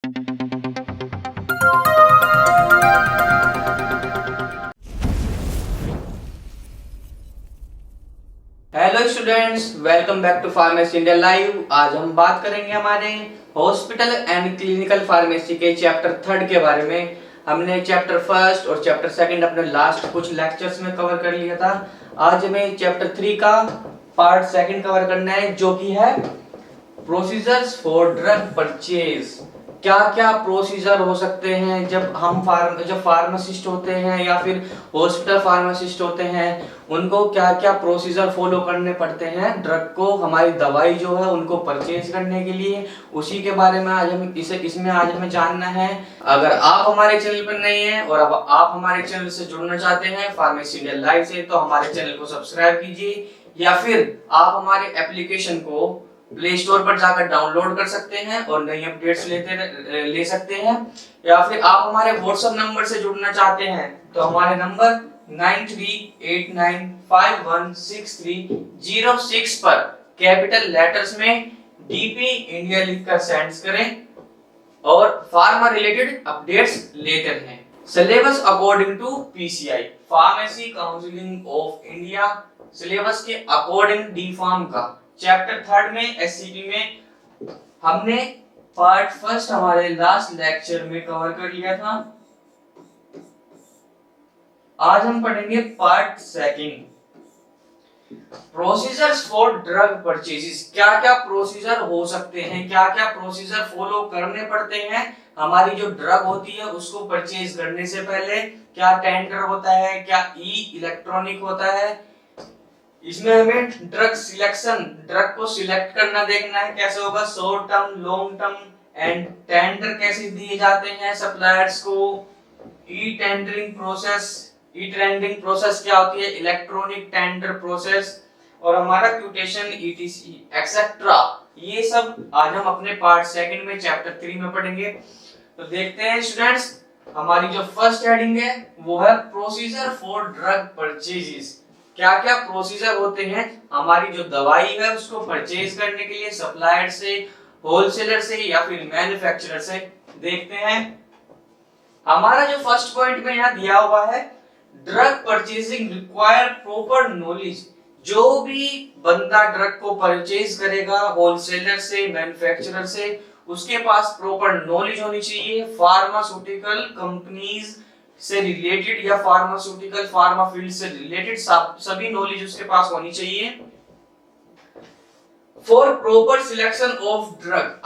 Hello students, welcome back to pharmacy India live. आज हम बात करेंगे हमारे हॉस्पिटल एंड क्लिनिकल फार्मेसी के चैप्टर 3 के बारे में। हमने चैप्टर 1 और चैप्टर 2 अपने लास्ट कुछ लेक्चर्स में कवर कर लिया था। आज हमें चैप्टर 3 का पार्ट 2 कवर करना है, जो कि है प्रोसीजर्स फॉर ड्रग परचेज। क्या क्या प्रोसीजर हो सकते हैं जब हम फार्मासिस्ट होते हैं या फिर हॉस्पिटल फार्मासिस्ट होते हैं, उनको क्या क्या प्रोसीजर फॉलो करने पड़ते हैं ड्रग को, हमारी दवाई जो है उनको परचेज करने के लिए। उसी के बारे में आज हम इसमें आज हमें जानना है। अगर आप हमारे चैनल पर नए हैं और अब आप हमारे चैनल से जुड़ना चाहते हैं फार्मेसी इंडिया लाइव से, तो हमारे चैनल को सब्सक्राइब कीजिए, या फिर आप हमारे एप्लीकेशन को प्ले स्टोर पर जाकर डाउनलोड कर सकते हैं और नई अपडेट्स ले सकते हैं। या फिर आप हमारे व्हाट्सएप नंबर से जुड़ना चाहते हैं तो हमारे नंबर 9389516306 पर कैपिटल लेटर्स में डीपी इंडिया लिखकर सेंड करें और फार्मा रिलेटेड अपडेट्स लेते रहें। Syllabus according to PCI, pharmacy council of India, syllabus के अकॉर्डिंग डी फार्म का चैप्टर 3 में एससीपी में हमने पार्ट 1 हमारे लास्ट लेक्चर में कवर कर लिया था। आज हम पढ़ेंगे part 2, procedures for drug purchases. क्या क्या प्रोसीजर हो सकते हैं, क्या क्या प्रोसीजर फॉलो करने पड़ते हैं हमारी जो ड्रग होती है उसको परचेज करने से पहले। क्या टेंडर होता है, क्या ई इलेक्ट्रॉनिक होता है। इसमें हमें ड्रग सिलेक्शन, ड्रग को सिलेक्ट करना देखना है कैसे होगा, short term, long term, and tender कैसे दिए जाते हैं सप्लायर्स को। E tendering process, e tendering process क्या होती है, इलेक्ट्रॉनिक टेंडर प्रोसेस, और हमारा क्यूटेशन ईटीसी एक्सेट्रा। ये सब आज हम अपने पार्ट 2 में चैप्टर 3 में पढ़ेंगे। तो देखते हैं स्टूडेंट्स, हमारी जो फर्स्ट हेडिंग है वो है प्रोसीजर फॉर ड्रग परचेजेस। क्या क्या प्रोसीजर होते हैं हमारी जो दवाई है उसको परचेज करने के लिए सप्लायर से, होलसेलर से या फिर मैन्युफैक्चरर से। देखते हैं हमारा जो फर्स्ट पॉइंट में यहाँ दिया हुआ है, drug purchasing require proper knowledge. जो भी बंदा ड्रग को परचेज करेगा होलसेलर से, मैन्युफैक्चरर से, उसके पास प्रॉपर नॉलेज होनी चाहिए फार्मास्यूटिकल कंपनीज से रिलेटेड या फार्मास्यूटिकल फार्मा फील्ड से रिलेटेड सभी नॉलेज उसके पास होनी चाहिए। For proper selection of drug,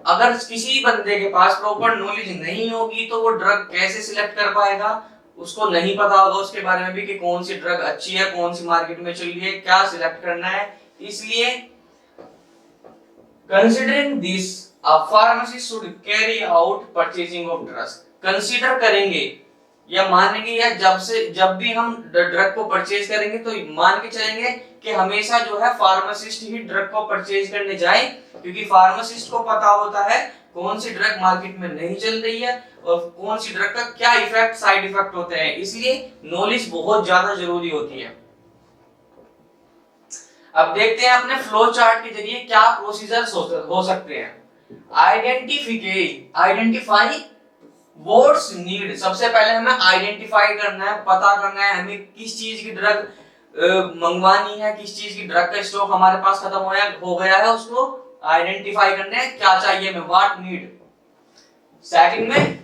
अगर किसी बंदे के पास प्रॉपर नॉलेज नहीं होगी तो वो ड्रग कैसे सिलेक्ट कर पाएगा। उसको नहीं पता होगा उसके बारे में भी कि कौन सी ड्रग अच्छी है, कौन सी मार्केट में चल रही है, क्या सिलेक्ट करना है। इसलिए considering this a pharmacist should carry out purchasing of drugs. Consider करेंगे या मानेंगे, या जब भी हम ड्रग को परचेज करेंगे तो मान के चलेंगे कि हमेशा जो है फार्मासिस्ट ही ड्रग को परचेज करने जाए, क्योंकि फार्मासिस्ट को पता होता है कौन सी ड्रग मार्केट में नहीं चल रही है और कौन सी ड्रग का क्या इफेक्ट, साइड इफेक्ट होते हैं। इसलिए नॉलेज बहुत ज्यादा जरूरी होती है। अब देखते हैं अपने फ्लो चार्ट के जरिए क्या प्रोसीजर्स हो सकते हैं। आइडेंटिफाई व्हाट्स नीड, सबसे पहले हमें आइडेंटिफाई करना है, पता करना है हमें किस चीज की ड्रग मंगवानी है, किस चीज की ड्रग का स्टॉक हमारे पास खत्म हो गया है, उसको आइडेंटिफाई करना है क्या चाहिए हमें, व्हाट नीड। सेकंड में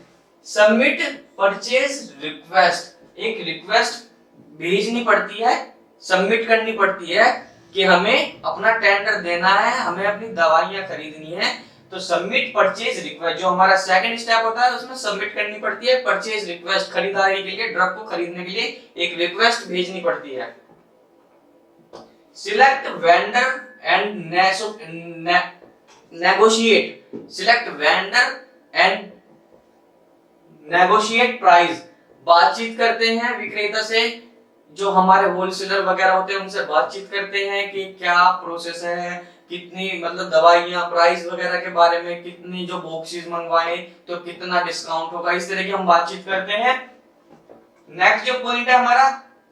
सबमिट परचेज रिक्वेस्ट, एक रिक्वेस्ट भेजनी पड़ती है, सबमिट करनी पड़ती है कि हमें अपना टेंडर देना है, हमें अपनी दवाइयां खरीदनी है। तो सबमिट परचेज रिक्वेस्ट, जो हमारा सेकंड स्टेप होता है उसमें सबमिट करनी पड़ती है परचेज रिक्वेस्ट, खरीदारी के लिए, ड्रग को खरीदने के लिए एक रिक्वेस्ट भेजनी पड़ती है। Select vendor and negotiate, select vendor and negotiate price, बातचीत करते हैं विक्रेता से, जो हमारे होलसेलर वगैरह होते हैं उनसे बातचीत करते हैं कि क्या प्रोसेस है, कितनी मतलब दवाइयां, प्राइस वगैरह के बारे में, कितनी जो बॉक्सेस मंगवाए तो कितना डिस्काउंट होगा, इस तरह की हम बातचीत करते हैं। नेक्स्ट जो पॉइंट है हमारा,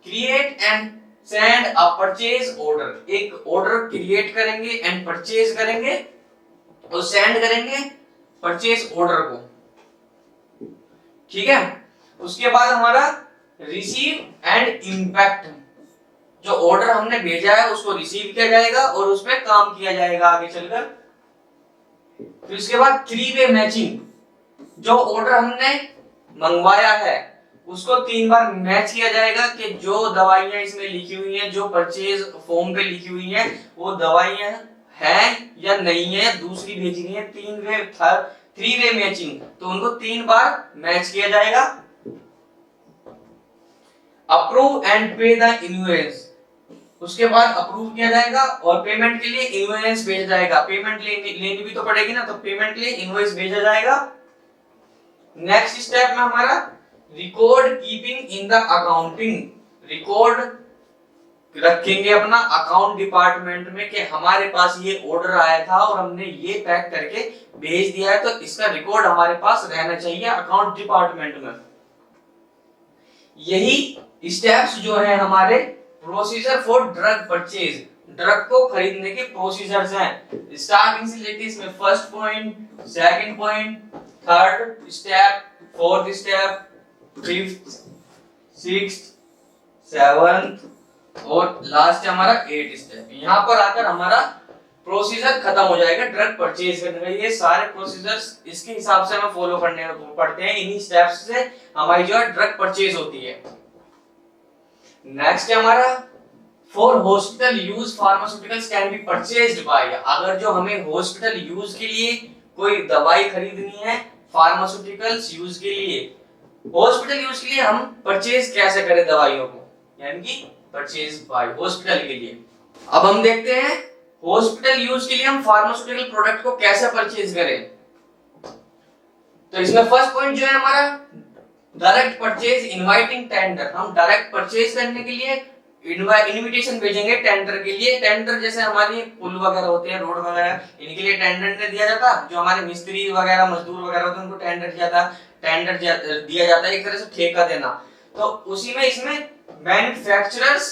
create and send a purchase order, एक ऑर्डर क्रिएट करेंगे एंड परचेज करेंगे और सेंड करेंगे परचेज ऑर्डर को, ठीक है। उसके बाद हमारा रिसीव एंड इम्पैक्ट, जो ऑर्डर हमने भेजा है उसको रिसीव किया जाएगा और उस पर काम किया जाएगा आगे चलकर। फिर उसके बाद 3 वे मैचिंग, जो ऑर्डर हमने मंगवाया है उसको 3 बार मैच किया जाएगा कि जो दवाइयां इसमें लिखी हुई हैं, जो परचेज फॉर्म पे लिखी हुई हैं, वो दवाइयां हैं या नहीं है, दूसरी भेजी गई है। 3 वे मैचिंग, तो उनको 3 बार मैच किया जाएगा। अप्रूव एंड पे द इनवॉइस, उसके बाद अप्रूव किया जाएगा और पेमेंट के लिए इनवॉइस भेजा जाएगा। पेमेंट लेनी भी तो पड़ेगी ना, तो पेमेंट के लिए इनवॉइस भेजा जाएगा। नेक्स्ट स्टेप में हमारा record keeping in the accounting, record रखेंगे अपना अकाउंट डिपार्टमेंट में कि हमारे पास ये ऑर्डर आया था और हमने ये पैक करके भेज दिया है, तो इसका रिकॉर्ड हमारे पास रहना चाहिए अकाउंट डिपार्टमेंट में। यही स्टेप्स जो है हमारे procedure for drug purchase, drug को खरीदने के प्रोसीजर्स हैं। स्टार्टिंग से लेके इसमें first point, second point, third step, fourth step, fifth, sixth, seventh और लास्ट हमारा 8 स्टेप। यहाँ पर आकर हमारा प्रोसीजर खत्म हो जाएगा ड्रग परचेज करने का। ये सारे प्रोसीजर्स इसके हिसाब से हमें फॉलो करने पड़ते हैं, इन्हीं स्टेप्स से हमारी जो है ड्रग परचेज होती है। नेक्स्ट है हमारा for hospital use pharmaceuticals can be purchased bye, अगर जो हमें हॉस्पिटल यूज के लिए कोई दवाई खरीदनी है, फार्मास्यूटिकल्स यूज के लिए, हॉस्पिटल यूज के लिए हम परचेज कैसे करें दवाइयों को, यानी कि परचेज बाय हॉस्पिटल के लिए। अब हम देखते हैं हॉस्पिटल यूज के लिए हम फार्मास्यूटिकल प्रोडक्ट को कैसे परचेज करें। तो इसमें फर्स्ट पॉइंट जो है हमारा डायरेक्ट परचेज इनवाइटिंग टेंडर, हम डायरेक्ट परचेज करने के लिए इनविटेशन भेजेंगे टेंडर के लिए। टेंडर जैसे हमारी पुल वगैरह होते हैं, रोड वगैरह, इनके लिए टेंडर ने दिया जाता, जो हमारे मिस्त्री वगैरह मजदूर वगैरह होते हैं उनको टेंडर दिया जाता है, एक तरह से ठेका देना। तो उसी में इसमें मैन्युफैक्चरर्स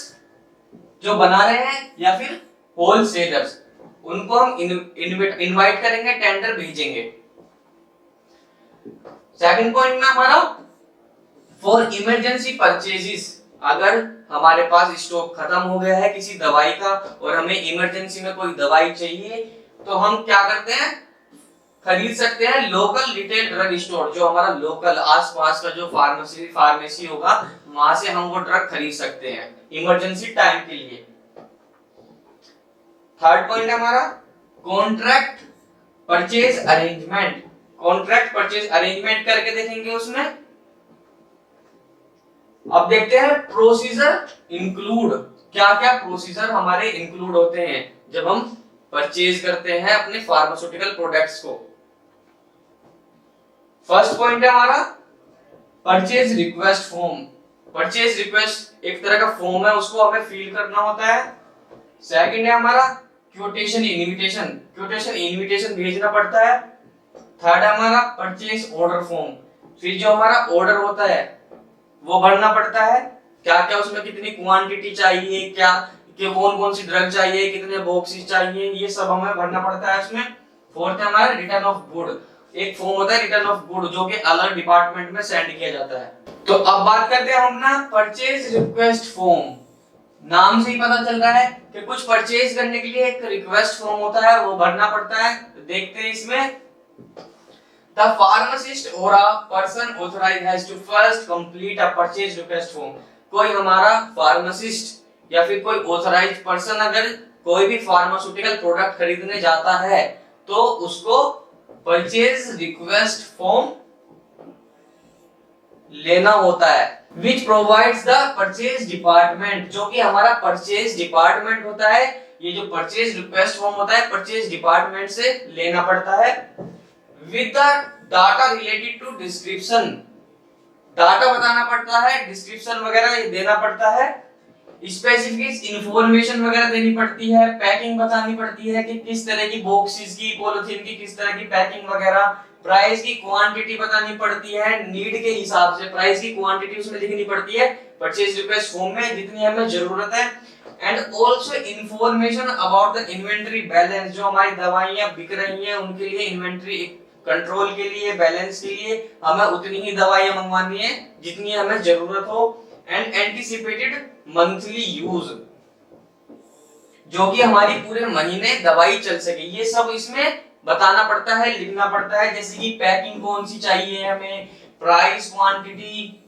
जो बना रहे हैं या फिर होलसेलर्स, उनको हम इनवाइट करेंगे, टेंडर भेजेंगे। सेकंड पॉइंट में हमारा फॉर इमरजेंसी परचेजेस, अगर हमारे पास स्टॉक खत्म हो गया है किसी दवाई का और हमें इमरजेंसी में कोई दवाई चाहिए, तो हम क्या करते हैं, खरीद सकते हैं लोकल रिटेल ड्रग स्टोर, जो हमारा लोकल आसपास का जो फार्मेसी होगा, वहां से हम वो ड्रग खरीद सकते हैं इमरजेंसी टाइम के लिए। थर्ड पॉइंट है हमारा contract purchase arrangement, contract purchase arrangement करके देखेंगे उसमें। अब देखते हैं प्रोसीजर इंक्लूड, क्या क्या प्रोसीजर हमारे इंक्लूड होते हैं जब हम परचेज करते हैं अपने फार्मास्यूटिकल प्रोडक्ट्स को। फर्स्ट पॉइंट है हमारा purchase request form, purchase request एक तरह का फॉर्म है, उसको हमें फिल करना होता है। सेकंड है हमारा क्वोटेशन इनविटेशन, क्वोटेशन इनविटेशन भेजना पड़ता है। थर्ड है हमारा परचेज ऑर्डर फॉर्म, फिर जो हमारा ऑर्डर होता है वो भरना पड़ता है, क्या क्या उसमें कितनी क्वांटिटी चाहिए, क्या कि कौन कौन सी ड्रग चाहिए, कितने बॉक्सेस चाहिए, ये सब हमें भरना पड़ता है उसमें। फोर्थ है हमारा रिटर्न ऑफ गुड, एक फॉर्म होता है रिटर्न ऑफ गुड जो कि अलग डिपार्टमेंट में सेंड किया जाता है। तो अब बात करते हैं हम ना परचेज रिक्वेस्ट फॉर्म। नाम से ही पता चल रहा है कि कुछ परचेज करने के लिए एक रिक्वेस्ट फॉर्म होता है, वो भरना पड़ता है। तो देखते हैं इसमें, The pharmacist or a person authorized has to first complete a purchase request form। कोई हमारा फार्मासिस्ट या फिर कोई ऑथराइज्ड पर्सन अगर कोई भी फार्मास्यूटिकल प्रोडक्ट खरीदने जाता है तो उसको परचेज रिक्वेस्ट फॉर्म लेना होता है, which provides the purchase department, जो कि हमारा परचेज डिपार्टमेंट होता है। ये जो परचेज रिक्वेस्ट फॉर्म होता है परचेज डिपार्टमेंट से लेना पड़ता है। With the data related to description, data बताना पड़ता है, डिस्क्रिप्शन वगैरह ये देना पड़ता है, स्पेसिफिक इंफॉर्मेशन वगैरह देनी पड़ती है, पैकिंग बतानी पड़ती है कि किस तरह की बॉक्सेस की, पॉलिथीन की किस तरह की पैकिंग वगैरह, प्राइस की क्वांटिटी बतानी पड़ती है, नीड के हिसाब से प्राइस की क्वांटिटी उसमें लिखनी पड़ती है परचेज रिक्वेस्ट फॉर्म में जितनी हमें जरूरत है। And also information about the inventory balance, जो हमारी दवाइयां बिक रही हैं उनके लिए इन्वेंटरी कंट्रोल के लिए, बैलेंस के लिए हमें उतनी ही दवाइयां मंगवानी है जितनी हमें जरूरत हो। एंड एंटीसिपेटेड मंथली यूज, जो कि हमारी पूरे महीने दवाई चल सके, ये सब इसमें बताना पड़ता है, लिखना पड़ता है। जैसे कि पैकिंग कौन सी चाहिए हमें, प्राइस, क्वांटिटी,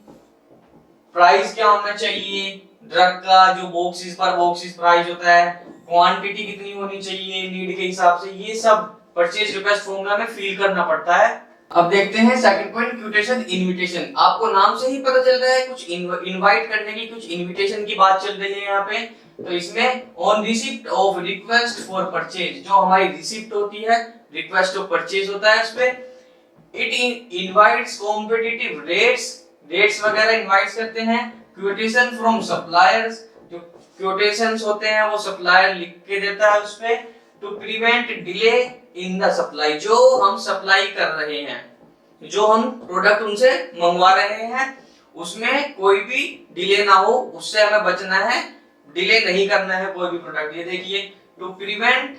प्राइस क्या होना चाहिए ड्रग का, जो बॉक्सेस पर बॉक्सेस प्राइस होता है, क्वांटिटी कितनी होनी चाहिए नीड के हिसाब से, ये सब परचेज रिक्वेस्ट फॉर्म में हमें फिल करना पड़ता है। अब देखते हैं सेकंड पॉइंट, क्यूटेशन इनविटेशन। आपको नाम से ही पता चल रहा है कुछ इनवाइट करने की, कुछ इनविटेशन की बात चल रही है यहाँ पे। तो इसमें on receipt of request for purchase, जो हमारी रिसिप्ट होती है, रिक्वेस्ट ऑफ परचेज होता है उसपे, it invites competitive rates, rates वगैरह इनवाइट करते हैं। क्यूटेशन फ्रॉम सप्लायर्स, जो क्यूटेशंस होते हैं वो सप्लायर लिख के देता है उसपे। To prevent delay in the supply, जो हम सप्लाई कर रहे हैं, जो हम प्रोडक्ट उनसे मंगवा रहे हैं, उसमें कोई भी डिले ना हो, उससे हमें बचना है, डिले नहीं करना है कोई भी प्रोडक्ट। ये देखिए, to prevent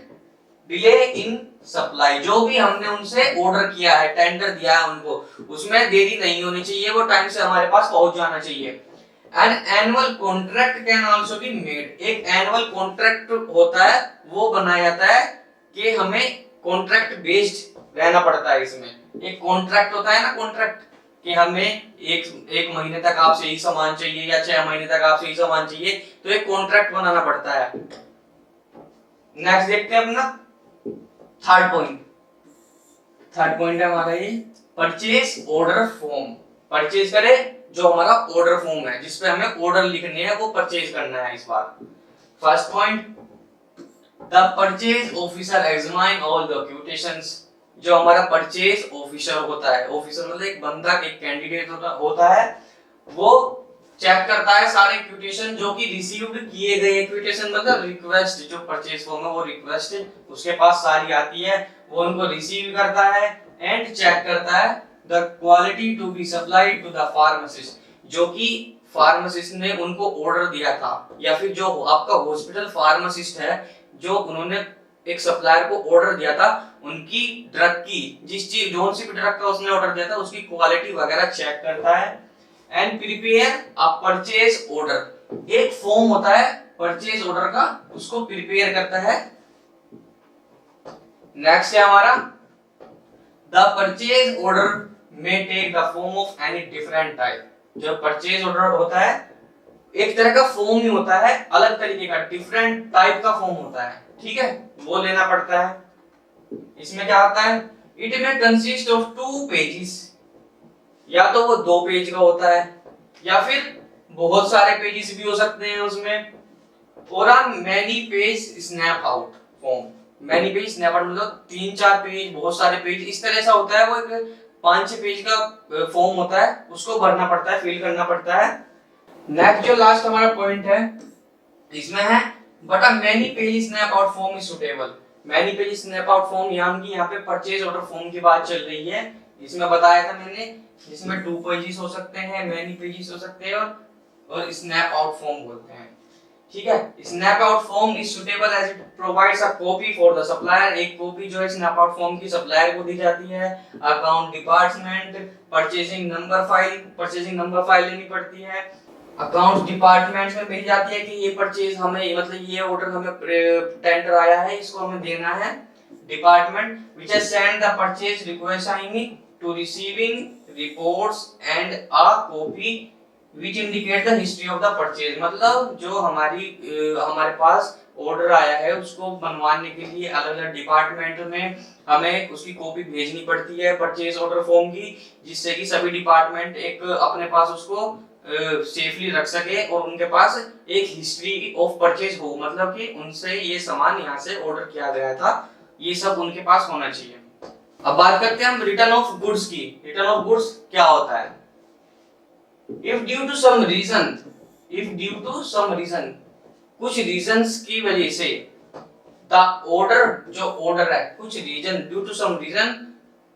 delay in supply, जो भी हमने उनसे ऑर्डर किया है, टेंडर दिया है उनको, उसमें देरी नहीं होनी चाहिए, वो टाइम से हमारे पास पहुंच जाना चाहिए। An annual contract can also be made, एक एनुअल कॉन्ट्रैक्ट होता है, वो बनाया जाता है कि हमें कॉन्ट्रैक्ट बेस्ड रहना पड़ता है। इसमें एक कॉन्ट्रैक्ट होता है ना, कॉन्ट्रैक्ट कि हमें एक महीने तक आपसे यही सामान चाहिए या 6 महीने तक आपसे यही सामान चाहिए, तो एक कॉन्ट्रैक्ट बनाना पड़ता है। नेक्स्ट देखते हैं अपना थर्ड पॉइंट। थर्ड पॉइंट है हमारा ये परचेज ऑर्डर फॉर्म। परचेज करे जो हमारा ऑर्डर फॉर्म है, जिसपे हमें ऑर्डर लिखने हैं, वो परचेज करना है इस बार। First point, the purchase officer examine all the quotations, जो हमारा परचेज ऑफिसर होता है, ऑफिसर मतलब एक बंदा, एक कैंडिडेट होता है, वो चेक करता है सारे क्यूटेशन जो कि रिसीव्ड किए गए। क्यूटेशन मतलब रिक्वेस्ट, जो परचेज फॉर्म है वो रिक्वेस्ट उसके पास सारी आती है, वो उनको रिसीव करता है एंड चेक करता है the quality to be supplied to the pharmacist, जो कि फार्मासिस्ट ने उनको ऑर्डर दिया था, या फिर जो आपका हॉस्पिटल फार्मासिस्ट है, जो उन्होंने एक सप्लायर को ऑर्डर दिया था, उनकी ड्रग की, जिस चीज जोन सी भी ड्रग का उसने ऑर्डर दिया था, उसकी क्वालिटी वगैरह चेक करता है। And prepare a purchase order, एक फॉर्म होता है परचेज ऑर्डर का, उसको प्रिपेयर करता है। नेक्स्ट है हमारा the purchase order may take the form of any different type, जो परचेज ऑर्डर होता है एक तरह का फॉर्म ही होता है, अलग तरीके का, डिफरेंट टाइप का फॉर्म होता है, ठीक है, वो लेना पड़ता है। इसमें क्या आता है, इट में कंसिस्ट ऑफ 2 पेजेस, या तो वो 2 पेज का होता है या फिर बहुत सारे पेजेस भी हो सकते हैं उसमें। और many page snap out form, many page snap out मतलब 3-4 पेज, बहुत सारे पेज, इस तरह से होता है। वो एक 5-6 पेज का फॉर्म होता है, उसको भरना पड़ता है, फिल करना पड़ता है। नेक्स्ट जो लास्ट हमारा पॉइंट है इसमें है, but a many page snap out form is suitable. Many page snap out form यहाँ पे परचेज ऑर्डर फॉर्म की बात चल रही है, इसमें बताया था मैंने, जिसमें 2 पेजेस हो सकते हैं, मैनी पेजेस हो सकते हैं, और स्नैप आउट फॉर्म बोलते हैं, ठीक है। Snap out form is suitable as it provides a copy for the supplier, एक कॉपी जो है स्नैप आउट फॉर्म की सप्लायर को दी जाती है। Account department, purchasing number file लेनी पड़ती है, अकाउंट्स डिपार्टमेंट में मिल जाती है कि ये परचेज हमें, मतलब ये ऑर्डर हमें टेंडर आया है, इसको हमें देना है। Department which has send the purchase request to receiving reports and a copy which indicate the history of the purchase, मतलब जो हमारे पास ऑर्डर आया है उसको बनवाने के लिए अलग अलग डिपार्टमेंट में हमें उसकी कॉपी भेजनी पड़ती है परचेज ऑर्डर फॉर्म की, जिससे कि सभी डिपार्टमेंट एक अपने पास उसको सेफली रख सके और उनके पास एक हिस्ट्री ऑफ परचेज हो, मतलब कि उनसे ये सामान यहाँ से ऑर्डर किया गया था, ये सब उनके पास होना चाहिए। अब बात करते हैं हम रिटर्न ऑफ गुड्स की। रिटर्न ऑफ गुड्स क्या होता है, if due to some reason, कुछ रीजंस की वजह से, द ऑर्डर, जो ऑर्डर है, कुछ reason, due to some reason,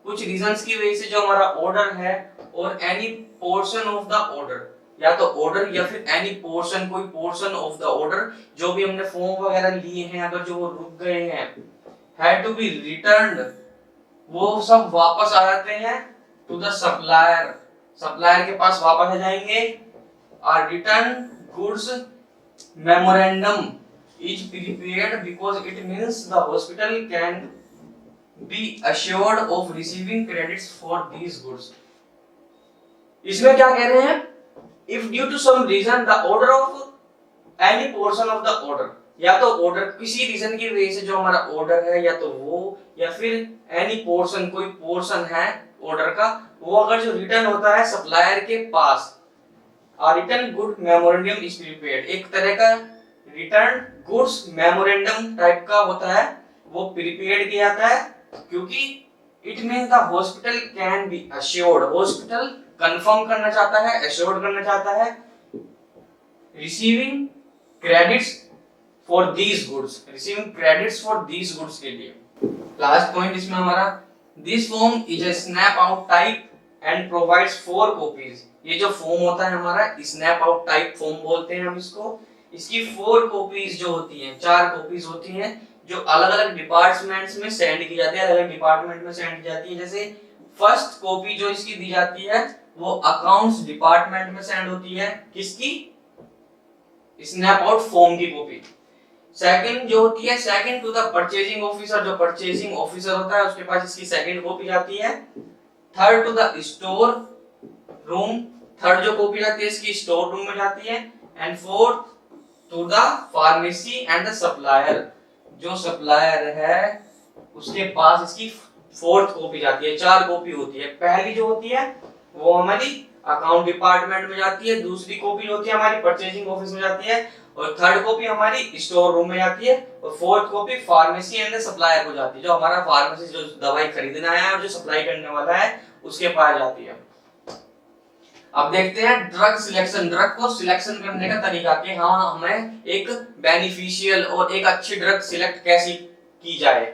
कुछ रीजंस की वजह से जो हमारा ऑर्डर है, और any portion of the order, या तो ऑर्डर या फिर एनी पोर्शन, कोई पोर्शन ऑफ द ऑर्डर, जो भी हमने फॉर्म वगैरह लिए हैं, अगर जो वो रुक गए हैं, हैड टू बी रिटर्न्ड, वो सब वापस आ जाते हैं टू द सप्लायर, सप्लायर के पास वापस आ जाएंगे। और return goods memorandum is prepared because it means the hospital can be assured of receiving credits for these goods। इसमें क्या कह रहे हैं, if due to some reason the order of any portion of the order, या तो order किसी reason की वजह से जो हमारा ऑर्डर है या तो वो या फिर एनी पोर्शन कोई पोर्शन है ऑर्डर का, वो अगर जो रिटर्न होता है सप्लायर के पास, return good memorandum is prepared, एक तरह का रिटर्न गुड्स मेमोरेंडम टाइप का होता है, वो प्रिपेयर्ड किया जाता है क्योंकि it means the hospital can be assured, hospital confirm करना चाहता है, अश्योर्ड करना चाहता है receiving credits for these goods, receiving credits for these goods के लिए। लास्ट पॉइंट इसमें हमारा, this form is a snap out type and provides 4 copies. ये जो फॉर्म होता है हमारा स्नैप आउट टाइप फॉर्म बोलते हैं हम इसको, इसकी 4 कॉपीज जो होती हैं, 4 कॉपीज होती हैं जो अलग अलग डिपार्टमेंट्स में सेंड की जाती है, अलग अलग डिपार्टमेंट में सेंड की जाती है। जैसे फर्स्ट कॉपी जो इसकी दी जाती है वो अकाउंट्स डिपार्टमेंट में सेंड होती है, किसकी, स्नैप आउट फॉर्म की कॉपी। सेकंड जो होती है, second to the purchasing officer, जो परचेजिंग ऑफिसर होता है उसके पास इसकी सेकंड कॉपी जाती है। Third to the store room, third जो कॉपी जाती है इसकी स्टोर रूम में जाती है। And fourth to the pharmacy and the supplier, जो सप्लायर है उसके पास इसकी फोर्थ कॉपी जाती है। 4 कॉपी होती है, पहली जो होती है वो हमारी अकाउंट डिपार्टमेंट में जाती है, दूसरी कॉपी जो होती है हमारी परचेजिंग ऑफिस में जाती है, और थर्ड कॉपी हमारी स्टोर रूम में जाती है, और fourth copy pharmacy and supplier को जाती है, जो हमारा फार्मेसी जो दवाई खरीदने आया है और जो सप्लाई करने वाला है उसके पास जाती है। अब देखते हैं ड्रग सिलेक्शन, ड्रग को सिलेक्शन करने का तरीका कि हाँ हमें एक बेनिफिशियल और एक अच्छी ड्रग सिलेक्ट कैसी की जाए।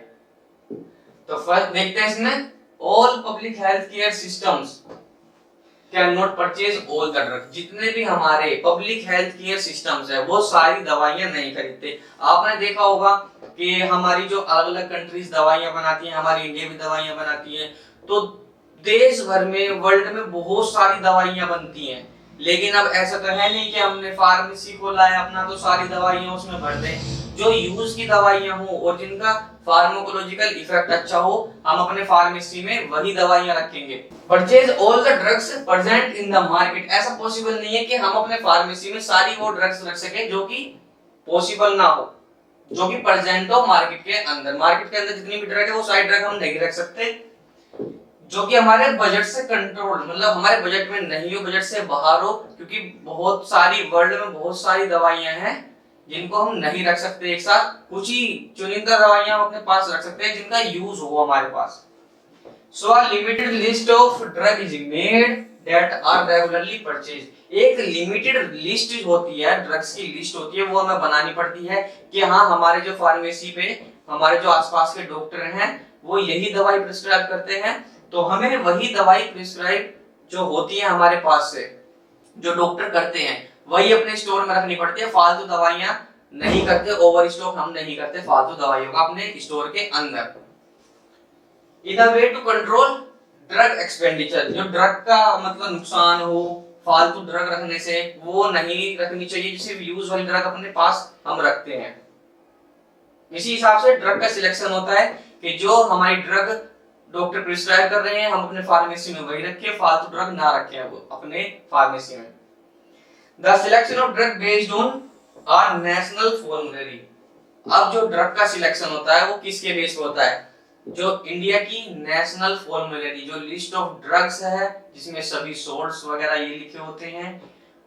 तो फर्स्ट देखते हैं इसमें, all public health care systems can not purchase all the drug, जितने भी हमारे पब्लिक हेल्थ केयर सिस्टम्स है वो सारी दवाइयां नहीं खरीदते। आपने देखा होगा कि हमारी जो अलग अलग कंट्रीज दवाइयां बनाती हैं, हमारी इंडिया भी दवाइयां बनाती है, तो देश भर में वर्ल्ड में बहुत सारी दवाइयां बनती हैं, लेकिन अब ऐसा तो है नहीं कि हमने फार्मेसी खोला है अपना तो सारी दवाइयां उसमें भर दें। जो यूज की दवाइयां हो और जिनका फार्माकोलॉजिकल इफेक्ट अच्छा हो, हम अपने फार्मेसी में वही दवाइयां रखेंगे। Purchase all the drugs present in the market, ऐसा पॉसिबल नहीं है कि हम अपने फार्मेसी में सारी वो ड्रग्स रख सके जो कि पॉसिबल ना हो, जो कि प्रेजेंट हो मार्केट के अंदर। मार्केट के अंदर जितनी भी ड्रग है वो सारी ड्रग हम नहीं रख सकते जो कि हमारे बजट से कंट्रोल, मतलब हमारे बजट में नहीं हो, बजट से बाहर हो, क्योंकि बहुत सारी वर्ल्ड में बहुत सारी दवाइयां हैं जिनको हम नहीं रख सकते एक साथ। कुछ ही चुनिंदा दवाइयां हम अपने पास रख सकते हैं जिनका यूज हो हमारे पास। So a limited list of drug is made that are regularly purchase, एक लिमिटेड लिस्ट होती है, ड्रग्स की लिस्ट होती है, वो हमें बनानी पड़ती है कि हाँ हमारे जो फार्मेसी पे हमारे जो आसपास के डॉक्टर हैं वो यही दवाई प्रिस्क्राइब करते हैं, तो हमें वही दवाई प्रिस्क्राइब जो होती है हमारे पास से जो डॉक्टर करते हैं वही अपने स्टोर में रखनी पड़ती है। फालतू दवाइयां नहीं करते, ओवर स्टॉक हम नहीं करते फालतू दवाइयों का अपने स्टोर के अंदर। In a way to control drug expenditure, जो ड्रग का मतलब नुकसान हो फालतू ड्रग रखने से, वो नहीं रखनी चाहिए, सिर्फ यूज वाली ड्रग अपने पास हम रखते हैं। इसी हिसाब से ड्रग का सिलेक्शन होता है कि जो हमारी ड्रग डॉक्टर प्रिस्क्राइब कर रहे हैं हम अपने फार्मेसी में वही रखें, फालतू ड्रग ना रखें वो अपने फार्मेसी में। The selection of drug based on our national formulary, अब जो ड्रग का सिलेक्शन होता है वो किसके बेस पे होता है, जो इंडिया की नेशनल फॉर्मूलेरी, जो लिस्ट ऑफ ड्रग्स है जिसमें सभी सोर्स वगैरह ये लिखे होते हैं,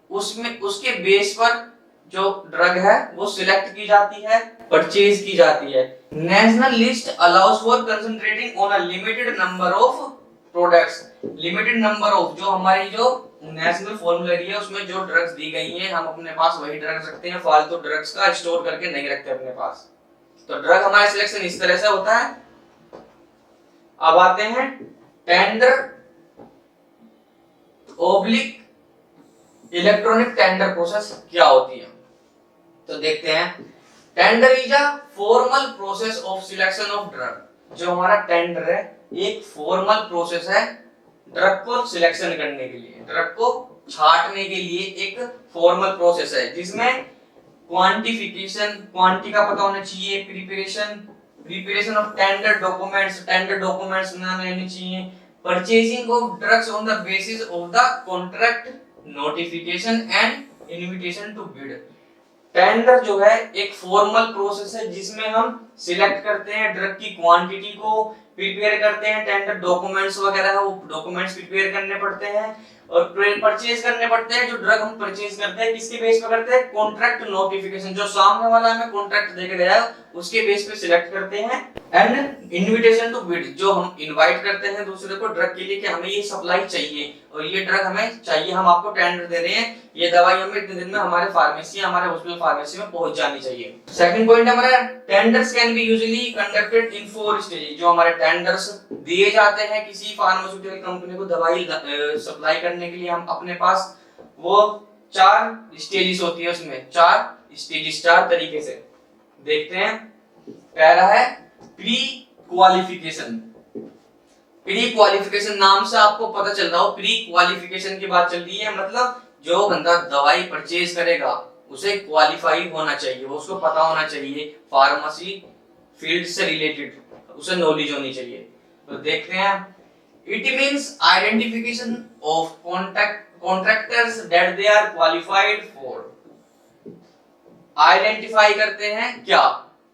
उसमें उसके बेस पर जो ड्रग है वो सिलेक्ट की जाती है, परचेज की जाती है। National list allows for concentrating on a limited number of products, limited number of, जो हमारी जो नेशनल फॉर्मूलेरी है उसमें जो ड्रग्स दी गई हैं हम अपने पास वही ड्रग्स रखते हैं, फालतू ड्रग्स का स्टोर करके नहीं रखते अपने पास। तो ड्रग हमारा सिलेक्शन इस तरह से होता है। अब आते हैं tender oblique electronic tender process क्या होती है, तो देखते हैं। Tender is a formal process of selection of drug, जो हमारा टेंडर है एक फॉर्मल प्रोसेस है ड्रग को सिलेक्शन करने के लिए, ड्रग को छांटने के लिए एक फॉर्मल प्रोसेस है जिसमें क्वांटिफिकेशन, क्वांटिटी का पता होना चाहिए, प्रिपरेशन ऑफ टेंडर डॉक्यूमेंट्स बनाने लेने चाहिए, purchasing of drugs on the basis of the contract notification and invitation to bid. Tender जो है एक फॉर्मल प्रोसेस है जिसमें हम सिलेक्ट करते हैं ड्रग की क्वांटिटी को, प्रिपेयर करते हैं, टेंडर डॉक्यूमेंट्स वगैरह है वो डॉक्यूमेंट्स प्रिपेयर करने पड़ते हैं और परचेज करने पड़ते हैं। जो ड्रग हम परचेज करते हैं किसके बेस पे करते हैं, कॉन्ट्रैक्ट नोटिफिकेशन, जो सामने वाला हमें कॉन्ट्रैक्ट देके गया है उसके बेस पे सिलेक्ट करते हैं, एंड इनविटेशन टू बिड, जो हम इनवाइट करते हैं दूसरे को ड्रग के लिए कि हमें ये सप्लाई चाहिए और ये ड्रग हमें चाहिए, हम आपको टेंडर दे रहे हैं, ये दवाई हमें इतने दिन में हमारे फार्मेसी, हमारे हॉस्पिटल फार्मेसी में पहुंच जानी चाहिए। सेकंड पॉइंट हमारा tenders can be usually conducted in 4 stages. जो हमारे टेंडर्स दिए जाते हैं किसी फार्मास्यूटिकल कंपनी को दवाई सप्लाई करने के लिए, हम अपने पास वो 4 स्टेजेस होती है, उसमें 4 स्टेजेस 4 तरीके से देखते हैं। पहला है प्री क्वालिफिकेशन। प्री क्वालिफिकेशन नाम से आपको पता चल रहा हो प्री क्वालिफिकेशन की बात चल रही है, मतलब जो बंदा दवाई परचेज करेगा उसे क्वालिफाई होना चाहिए, वो उसको पता होना चाहिए फार्मेसी फील्ड से रिलेटेड, उसे नॉलेज होनी चाहिए। तो देखते हैं, it means identification of contractors that they are qualified for. Identify करते हैं क्या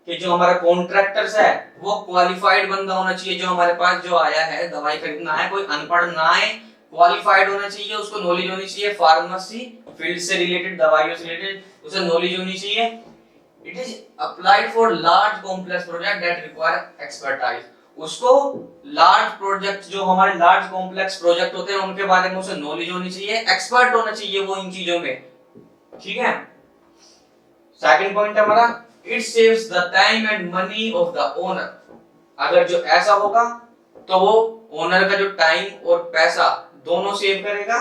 कि जो हमारा कॉन्ट्रैक्टर्स है वो क्वालिफाइड बंदा होना चाहिए, जो हमारे पास जो आया है दवाई खरीदना है कोई अनपढ़ ना आए, क्वालिफाइड होना चाहिए, उसको नॉलेज होनी चाहिए फार्मेसी फील्ड से रिलेटेड, दवाइयों से रिलेटेड उसे नॉलेज होनी चाहिए। It is applied for large complex project that require expertise. उसको लार्ज प्रोजेक्ट, जो हमारे लार्ज कॉम्प्लेक्स प्रोजेक्ट होते हैं उनके बारे में उसे नॉलेज होनी चाहिए, एक्सपर्ट होना चाहिए वो इन चीजों में, ठीक है। सेकंड पॉइंट हमारा, it saves the time and money of the owner. अगर जो ऐसा होगा तो वो ओनर का जो टाइम और पैसा दोनों सेव करेगा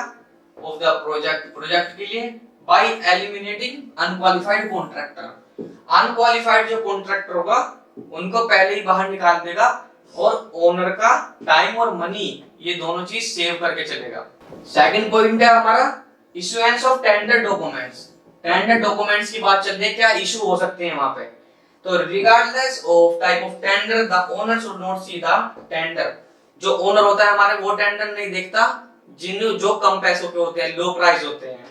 ऑफ द प्रोजेक्ट के लिए, bye eliminating unqualified contractor. Unqualified जो कॉन्ट्रैक्टर होगा उनको पहले ही बाहर निकाल देगा और ओनर का टाइम और मनी ये दोनों चीज सेव करके चलेगा। सेकंड पॉइंट है हमारा issuance of tender documents. Tender documents की बात चल रही है, क्या इशू हो सकते हैं वहां पे। तो regardless of type of tender the owner should not see the tender. जो ओनर होता है हमारे वो टेंडर नहीं देखता, जिन जो कम पैसों के होते हैं, लो प्राइस होते हैं,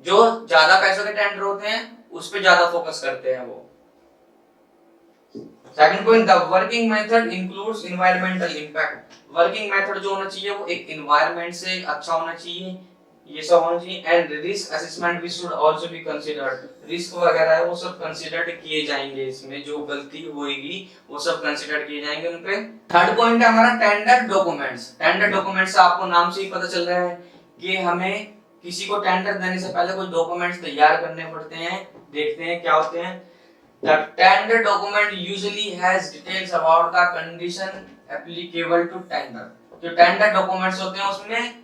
जो ज्यादा पैसों के टेंडर होते हैं उस पे ज्यादा फोकस करते हैं वो। Second point, the working method includes environmental impact. Working method जो होना चाहिए वो एक एनवायरनमेंट से अच्छा होना चाहिए, ये सब होना चाहिए। And risk assessment we should also be considered. Risk वगैरह है वो सब कंसीडर्ड किए जाएंगे, इसमें जो गलती होएगी वो सब कंसीडर किए जाएंगे उन पे। थर्ड पॉइंट है हमारा टेंडर डॉक्यूमेंट्स। टेंडर डॉक्यूमेंट्स आपको नाम से ही पता चल रहा है कि हमें किसी को टेंडर देने से पहले कुछ डॉक्यूमेंट्स तैयार करने पड़ते हैं। देखते हैं क्या होते हैं। The tender document usually has details about the condition applicable to tender। जो टेंडर डॉक्यूमेंट्स होते हैं उसमें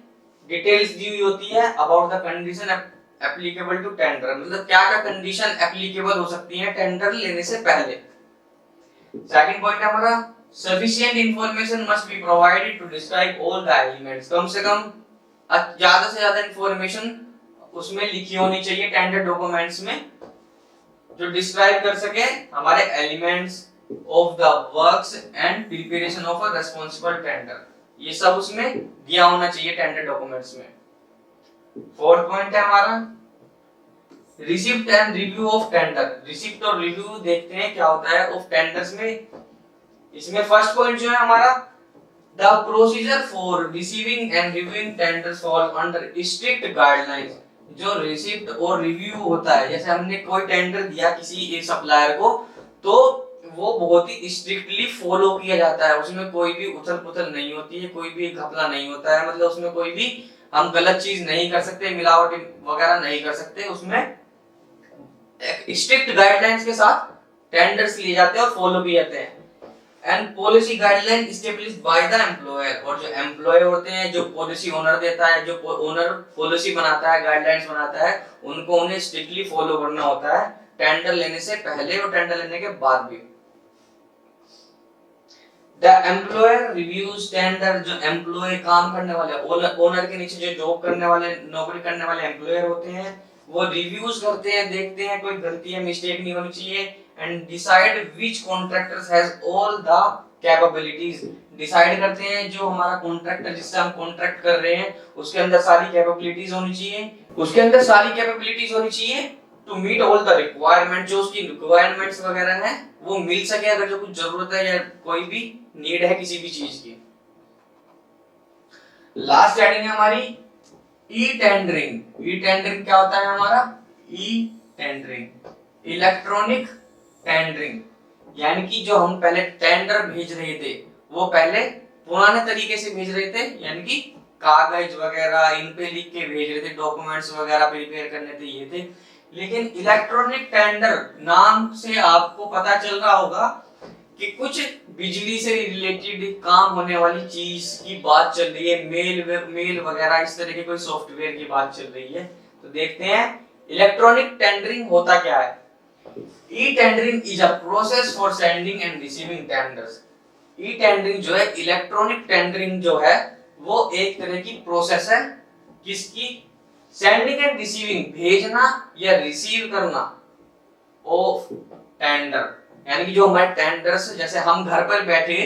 डिटेल्स दी हुई होती है about the condition applicable to tender, मतलब क्या क्या कंडीशन एप्लीकेबल हो सकती है टेंडर लेने से पहले। सेकंड पॉइंट हमारा sufficient information must be provided to describe all the elements. कम से कम ज्यादा से ज्यादा इंफॉर्मेशन उसमें लिखी होनी चाहिए टेंडर डॉक्यूमेंट्स में, जो डिस्क्राइब कर सके हमारे elements of the works and preparation of a responsible tender, ये सब उसमें दिया होना चाहिए टेंडर डॉक्यूमेंट्स में। फोर्थ पॉइंट है हमारा receipt and review of tender. Receipt और रिव्यू देखते हैं क्या होता है ऑफ टेंडर्स में। इसमें फर्स्ट पॉइंट जो है हमारा, the procedure for receiving end reviewing tenders fall under strict guidelines. जो रिसिप्ट और रिव्यू होता है, जैसे हमने कोई टेंडर दिया किसी एक सप्लायर को तो वो बहुत ही स्ट्रिक्टली फॉलो किया जाता है, उसमें कोई भी उथल पुथल नहीं होती है, कोई भी घपला नहीं होता है, मतलब उसमें कोई भी हम गलत चीज नहीं कर सकते, मिलावट वगैरह नहीं कर सकते। उसमें स्ट्रिक्ट गाइडलाइंस के साथ टेंडर्स लिए जाते हैं और फॉलो भी जाते हैं। And policy guideline established by the employer. और जो एम्प्लॉय होते हैं, जो पॉलिसी ओनर देता है, जो ओनर पॉलिसी बनाता है, गाइडलाइंस बनाता है, उनको उन्हें स्ट्रिक्टली फॉलो करना होता है टेंडर लेने से पहले और टेंडर लेने के बाद भी। द एम्प्लॉयर रिव्यूज टेंडर, जो एम्प्लॉय काम करने वाले ओनर के नीचे जो जॉब करने वाले नौकरी करने वाले एम्प्लॉयर होते हैं वो रिव्यूज करते हैं, देखते हैं कोई गलती या मिस्टेक नहीं होनी चाहिए, and decide which contractors has all the capabilities, decide करते हैं जो हमारा कॉन्ट्रैक्टर जिससे हम कॉन्ट्रैक्ट कर रहे हैं उसके अंदर सारी कैपेबिलिटीज होनी चाहिए, उसके अंदर सारी कैपेबिलिटीज होनी चाहिए to meet all the requirement, जो उसकी रिक्वायरमेंट्स वगैरह हैं वो मिल सके, अगर जो कुछ जरूरत है या कोई भी नीड है किसी भी चीज की। लास्ट हेडिंग है हमारी ई टेंडरिंग। ई टेंडरिंग क्या होता है हमारा? ई टेंडरिंग, इलेक्ट्रॉनिक टेंडरिंग, यानी कि जो हम पहले टेंडर भेज रहे थे वो पहले पुराने तरीके से भेज रहे थे, यानी कि कागज वगैरह इन पे लिख के भेज रहे थे, डॉक्यूमेंट्स वगैरह प्रिपेयर करने थे, ये थे। लेकिन इलेक्ट्रॉनिक टेंडर नाम से आपको पता चल रहा होगा कि कुछ बिजली से रिलेटेड काम होने वाली चीज की बात चल रही है, मेल वगैरह इस तरह के कोई सॉफ्टवेयर की बात चल रही है। तो देखते हैं इलेक्ट्रॉनिक टेंडरिंग होता क्या है। E tendering is a process for sending end receiving tenders. E tendering जो है, इलेक्ट्रॉनिक टेंडरिंग जो है वो एक तरह की प्रोसेस है किसकी? सेंडिंग एंड रिसीविंग, भेजना या रिसीव करना ऑफ टेंडर, यानी कि जो हमारे टेंडर्स, जैसे हम घर पर बैठे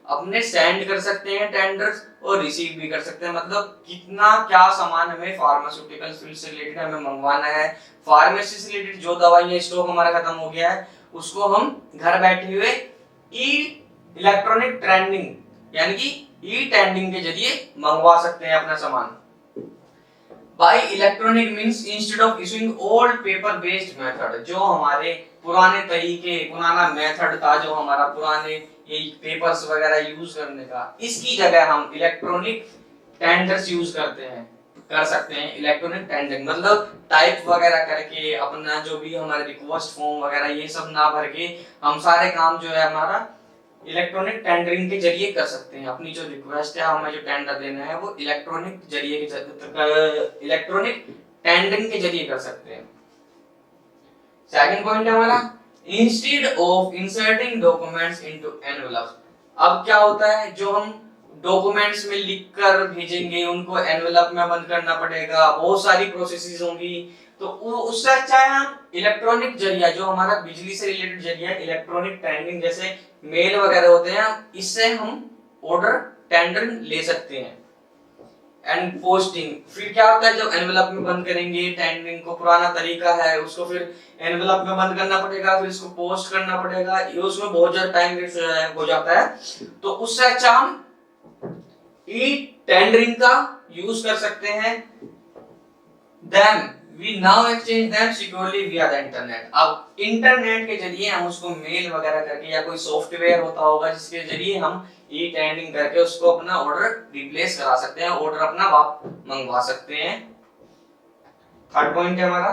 अपने सेंड कर सकते हैं टेंडर्स और रिसीव भी कर सकते हैं, मतलब कितना क्या सामान हमें फार्मास्यूटिकल फील्ड से रिलेटेड हमें मंगवाना है, फार्मेसी से रिलेटेड जो दवाइयां स्टॉक हमारा खत्म हो गया है उसको हम घर बैठे हुए ई इलेक्ट्रॉनिक टेंडरिंग यानी कि ई टेंडरिंग के जरिए मंगवा सकते हैं अपना सामान। Bye electronic means instead of issuing old paper based method, जो हमारे पुराने तरीके, पुराना मेथड था जो हमारा पुराने ये पेपर्स वगैरह यूज करने का, इसकी जगह हम इलेक्ट्रॉनिक टेंडर्स यूज कर सकते हैं। इलेक्ट्रॉनिक टेंडरिंग मतलब टाइप वगैरह करके अपना जो भी हमारे रिक्वेस्ट फॉर्म वगैरह ये सब ना भर के हम सारे काम जो है हमारा इलेक्ट्रॉनिक टेंडरिंग के जरिए कर सकते हैं। अपनी जो रिक्वेस्ट है, हमें जो टेंडर देना है वो इलेक्ट्रॉनिक टेंडरिंग के जरिए कर सकते हैं। सेकंड पॉइंट है हमारा instead of inserting documents into envelope. अब क्या होता है, जो हम डॉक्यूमेंट्स में लिखकर भेजेंगे उनको एनवेलप में बंद करना पड़ेगा, बहुत सारी प्रोसेसेस होंगी, तो उससे अच्छा है हम इलेक्ट्रॉनिक जरिया, जो हमारा बिजली से रिलेटेड जरिया इलेक्ट्रॉनिक टेंडरिंग जैसे मेल वगैरह होते हैं, इससे हम ऑर्डर टेंडर ले सकते हैं। एंड पोस्टिंग, फिर क्या होता है जब एनवेलप में बंद करेंगे टेंडरिंग को, पुराना तरीका है उसको फिर एनवेलप में बंद करना पड़ेगा, फिर इसको पोस्ट करना पड़ेगा, ये उसमें बहुत ज्यादा टाइम वेस्ट हो जाता है। तो उससे अच्छा हम ई टेंडरिंग का यूज कर सकते हैं। Then we now exchange them securely via the internet। अब इंटरनेट के जरिए हम उसको मेल वगैरह करके या कोई सॉफ्टवेयर होता होगा जिसके जरिए हम ई टेंडरिंग करके उसको अपना ऑर्डर रिप्लेस करा सकते हैं, ऑर्डर अपना मंगवा सकते हैं। थर्ड पॉइंट है हमारा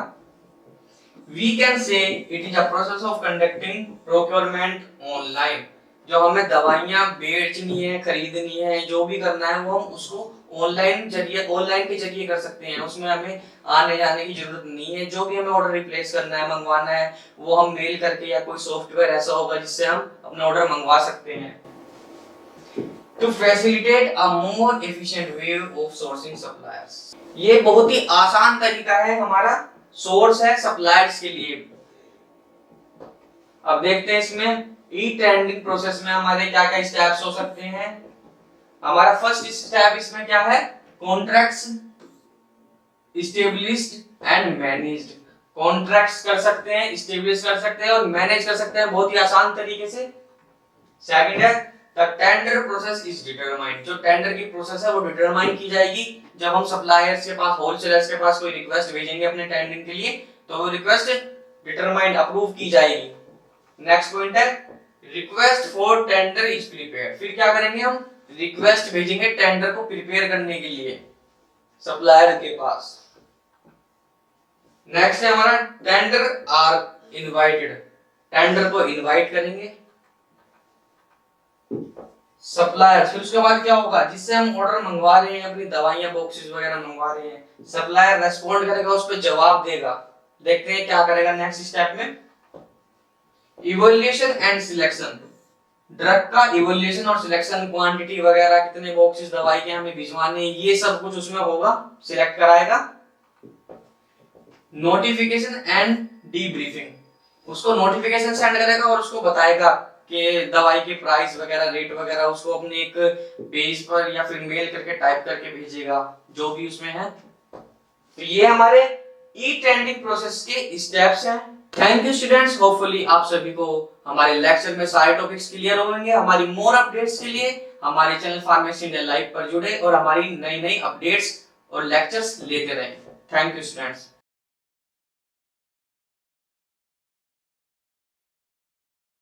we can say it is a process of conducting procurement online। जो हमें दवाइयां बेचनी है, खरीदनी है, जो भी करना है वो हम उसको ऑनलाइन के जरिए कर सकते हैं। उसमें हमें आने जाने की जरूरत नहीं है। जो भी हमें ऑर्डर रिप्लेस करना है, मंगवाना है, वो हम मेल करके या कोई सॉफ्टवेयर ऐसा होगा जिससे हम अपना ऑर्डर मंगवा सकते हैं। To facilitate a more efficient way of sourcing suppliers, ये बहुत ही आसान तरीका है हमारा सोर्स है सप्लायर्स के लिए। अब देखते हैं इसमें ई टेंडरिंग प्रोसेस में हमारे क्या क्या स्टेप्स हो सकते हैं। हमारा फर्स्ट स्टेप इसमें क्या है, contracts established and managed. Contracts कर सकते हैं, एस्टैब्लिश कर सकते हैं और मैनेज कर सकते हैं बहुत ही आसान तरीके से। सेकंड है the tender process is determined. जो टेंडर की प्रोसेस है वो डिटरमाइन की जाएगी जब हम सप्लायर्स के पास, होलसेलर्स के पास कोई रिक्वेस्ट भेजेंगे अपने टेंडरिंग के लिए, तो वो रिक्वेस्ट डिटरमाइंड अप्रूव की जाएगी। नेक्स्ट पॉइंट है request for tender is prepared. फिर क्या करेंगे, हम रिक्वेस्ट भेजेंगे टेंडर को प्रिपेयर करने के लिए सप्लायर के पास। नेक्स्ट है हमारा टेंडर आर इनवाइटेड। टेंडर को इनवाइट करेंगे सप्लायर। फिर उसके बाद क्या होगा, जिससे हम ऑर्डर मंगवा रहे हैं, अपनी दवाइयां बॉक्सेस वगैरह मंगवा रहे हैं, सप्लायर रेस्पॉन्ड करेगा, उस पर जवाब देगा। देखते हैं क्या करेगा नेक्स्ट स्टेप में। Evaluation and selection. ड्रग का इवोल्यूशन और सिलेक्शन, क्वांटिटी वगैरह, कितने बॉक्सेस दवाई के हमें भिजवाने, ये सब कुछ उसमें होगा, सिलेक्ट कराएगा। नोटिफिकेशन एंड डीब्रीफिंग, उसको नोटिफिकेशन सेंड करेगा और उसको बताएगा कि दवाई के प्राइस वगैरह, रेट वगैरह, उसको अपने एक पेज पर या फिर मेल करके टाइप करके भेजेगा, जो भी उसमें है। तो ये हमारे ई टेंडरिंग प्रोसेस के स्टेप्स हैं। थैंक यू स्टूडेंट्स, होपफुली आप सभी को हमारे लेक्चर में सारे टॉपिक्स क्लियर होंगे। हमारी मोर अपडेट्स के लिए हमारे चैनल फार्मेसी इंडिया लाइव पर जुड़े और हमारी नई नई अपडेट्स और लेक्चर्स लेते रहें। Thank you students.